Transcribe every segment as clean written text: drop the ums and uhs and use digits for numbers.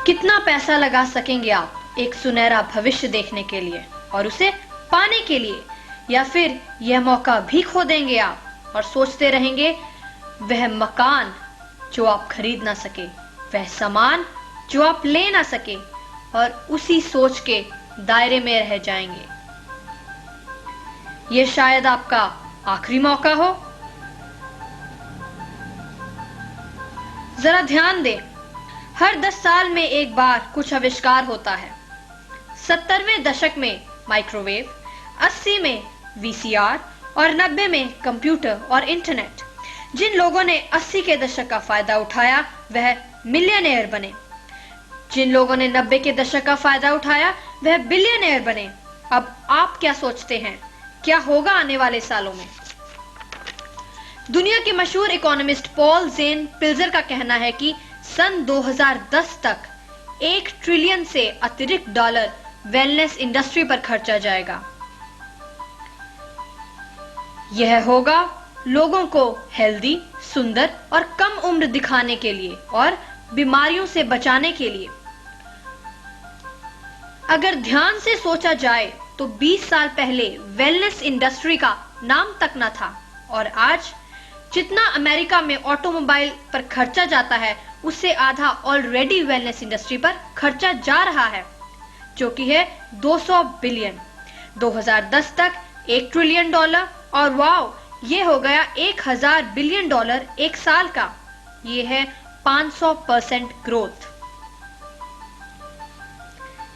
कितना पैसा लगा सकेंगे आप एक सुनहरा भविष्य देखने के लिए और उसे पाने के लिए, या फिर यह मौका भी खो देंगे आप और सोचते रहेंगे वह मकान जो आप खरीद ना सके, वह सामान जो आप ले ना सके, और उसी सोच के दायरे में रह जाएंगे। यह शायद आपका आखिरी मौका हो। जरा ध्यान दें, हर 10 साल में एक बार कुछ आविष्कार होता है। 70वें दशक में माइक्रोवेव, 80 में वीसीआर और 90 में कंप्यूटर और इंटरनेट। जिन लोगों ने 80 के दशक का फायदा उठाया वह मिलियनेयर बने। जिन लोगों ने 90 के दशक का फायदा उठाया वह बिलियनेयर बने। अब आप क्या सोचते हैं, क्या होगा आने वाले सालों में? दुनिया के मशहूर इकोनॉमिस्ट पॉल जेन पिल्जर का कहना है कि सन 2010 तक 1 ट्रिलियन से अतिरिक्त डॉलर वेलनेस इंडस्ट्री पर खर्चा जाएगा। यह होगा लोगों को हेल्दी, सुंदर और कम उम्र दिखाने के लिए और बीमारियों से बचाने के लिए। अगर ध्यान से सोचा जाए तो 20 साल पहले वेलनेस इंडस्ट्री का नाम तक न था, और आज जितना अमेरिका में ऑटोमोबाइल पर खर्चा जाता है उससे आधा ऑलरेडी वेलनेस इंडस्ट्री पर खर्चा जा रहा है, जो कि है 200 बिलियन। 2010 तक 1 ट्रिलियन डॉलर, और वाओ, ये हो गया 1000 बिलियन डॉलर एक साल का। ये है 500% ग्रोथ।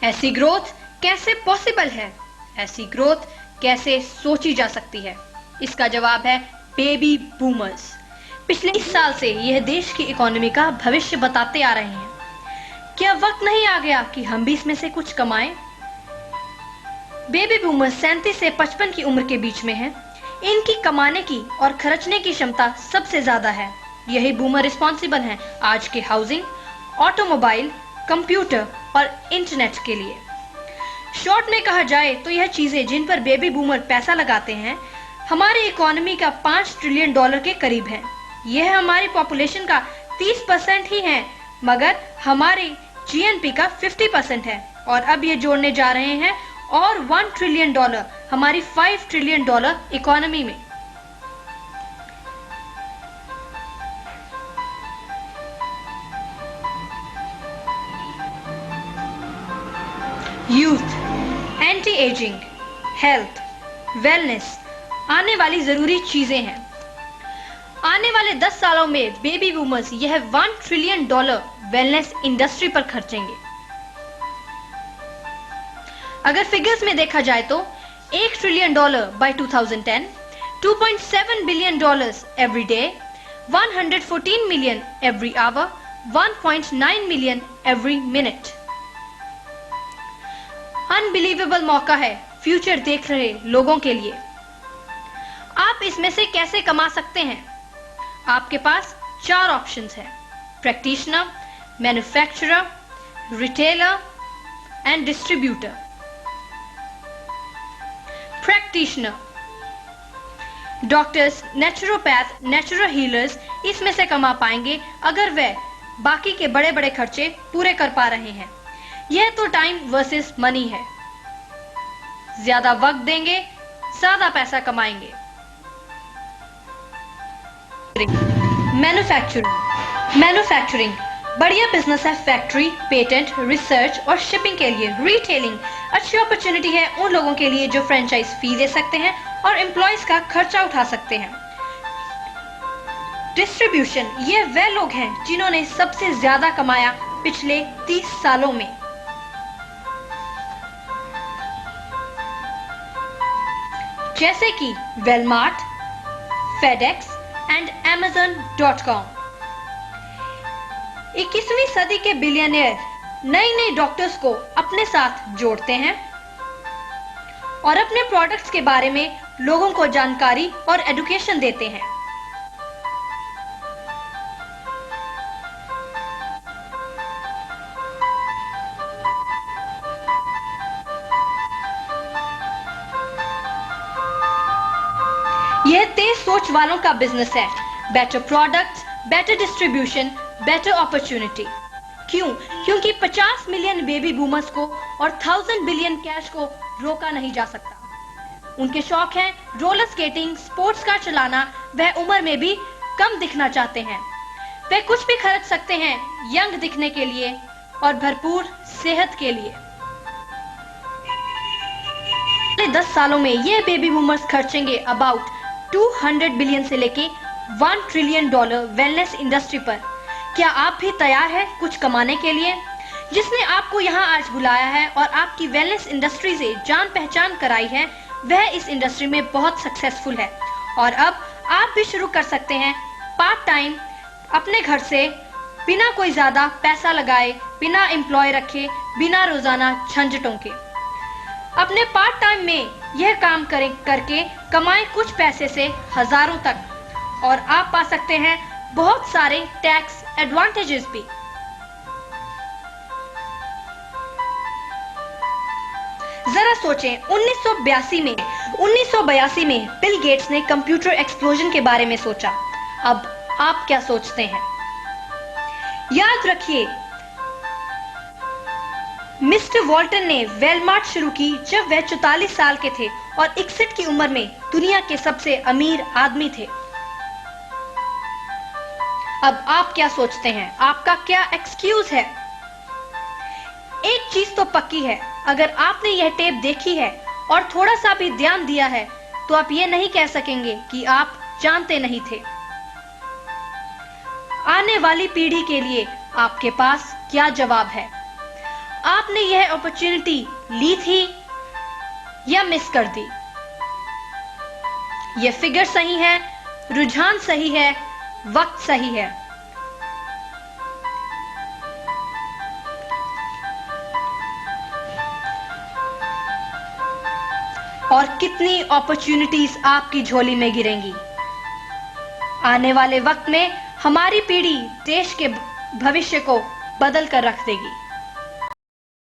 ऐसी ग्रोथ कैसे पॉसिबल है? ऐसी ग्रोथ कैसे सोची जा सकती है? इसका जवाब है बेबी बूमर्स। पिछले 20 साल से यह देश की इकोनॉमी का भविष्य बताते आ रहे हैं। क्या वक्त नहीं आ गया कि हम भी इसमें से कुछ कमाएं? बेबी बूमर्स 37 से 55 की उम्र के बीच में हैं। इनकी कमाने की और खर्चने की क्षमता सबसे ज्यादा है। यही बूमर रिस्पॉन्सिबल हैं आज के हाउसिंग, ऑटोमोबाइल, कंप्यूटर और इंटरनेट के लिए। शॉर्ट में कहा जाए तो यह चीजें जिन पर बेबी बूमर पैसा लगाते हैं हमारी इकोनॉमी का 5 ट्रिलियन डॉलर के करीब है। यह हमारी पॉपुलेशन का 30% ही है, मगर हमारी जीएनपी का 50% है। और अब ये जोड़ने जा रहे हैं और 1 ट्रिलियन डॉलर हमारी 5 ट्रिलियन डॉलर इकोनॉमी में। Youth, anti ageing, health, wellness आने वाली जरूरी चीजें हैं। आने वाले 10 सालों में बेबी बूमर्स यह 1 ट्रिलियन डॉलर वेलनेस इंडस्ट्री पर खर्चेंगे। अगर फिगर्स में देखा जाए तो 1 trillion dollar by 2010, 2.7 billion dollars every day, 114 million every hour, 1.9 million every minute. Unbelievable मौका है फ्यूचर देख रहे लोगों के लिए। आप इसमें से कैसे कमा सकते हैं? आपके पास 4 ऑप्शंस हैं: practitioner, manufacturer, retailer and distributor. Practitioner, doctors, naturopath, natural healers इसमें से कमा पाएंगे अगर वे बाकी के बड़े बड़े खर्चे पूरे कर पा रहे हैं। यह तो टाइम वर्सेस मनी है। ज्यादा वक्त देंगे, ज्यादा पैसा कमाएंगे। मैन्युफैक्चरिंग बढ़िया बिजनेस है। फैक्ट्री, पेटेंट, रिसर्च और शिपिंग के लिए। रिटेलिंग अच्छी अपॉर्चुनिटी है उन लोगों के लिए जो फ्रेंचाइज फी ले सकते हैं और एम्प्लॉयज का खर्चा उठा सकते हैं। डिस्ट्रीब्यूशन ये वे लोग हैं जिन्होंने सबसे ज्यादा कमाया पिछले 30 सालों में। जैसे कि वेलमार्ट, फेडेक्स एंड Amazon.com। 21वीं सदी के बिलियनियर नई डॉक्टर्स को अपने साथ जोड़ते हैं और अपने प्रोडक्ट्स के बारे में लोगों को जानकारी और एजुकेशन देते हैं। यह तेज सोच वालों का बिजनेस है। Better products, better distribution, better opportunity. क्यों? क्योंकि 50 मिलियन बेबी बूमर्स को और 1000 बिलियन कैश को रोका नहीं जा सकता। उनके शौक हैं रोलर स्केटिंग, स्पोर्ट्स कार चलाना, वह उम्र में भी कम दिखना चाहते हैं। वे कुछ भी खर्च सकते हैं यंग दिखने के लिए और भरपूर सेहत के लिए। अगले 10 सालों में ये बेबी बूमर्स खर्चेंगे अबाउट 200 बिलियन से लेके $1 ट्रिलियन वेलनेस इंडस्ट्री पर। क्या आप भी तैयार हैं कुछ कमाने के लिए? जिसने आपको यहाँ आज बुलाया है और आपकी वेलनेस इंडस्ट्री से जान पहचान कराई है, वह इस इंडस्ट्री में बहुत सक्सेसफुल है। और अब आप भी शुरू कर सकते हैं पार्ट टाइम अपने घर से, बिना कोई ज्यादा पैसा लगाए, बिना एम्प्लॉय रखे, बिना रोजाना झंझटों के। अपने पार्ट टाइम में यह काम करके कमाएं कुछ पैसे से हजारों तक, और आप पा सकते हैं बहुत सारे टैक्स एडवांटेजेस भी। जरा सोचें, 1982 में बिल गेट्स ने कंप्यूटर एक्सप्लोजन के बारे में सोचा। अब आप क्या सोचते हैं? याद रखिए, मिस्टर वॉल्टन ने वेलमार्ट शुरू की जब वह 44 साल के थे और 61 की उम्र में दुनिया के सबसे अमीर आदमी थे। अब आप क्या सोचते हैं? आपका क्या एक्सक्यूज है? एक चीज तो पक्की है, अगर आपने यह टेप देखी है और थोड़ा सा भी ध्यान दिया है तो आप ये नहीं कह सकेंगे कि आप जानते नहीं थे। आने वाली पीढ़ी के लिए आपके पास क्या जवाब है? आपने यह अपॉर्चुनिटी ली थी या मिस कर दी? यह फिगर सही है, रुझान सही है, वक्त सही है। और कितनी अपॉर्चुनिटीज आपकी झोली में गिरेंगी। आने वाले वक्त में हमारी पीढ़ी देश के भविष्य को बदल कर रख देगी।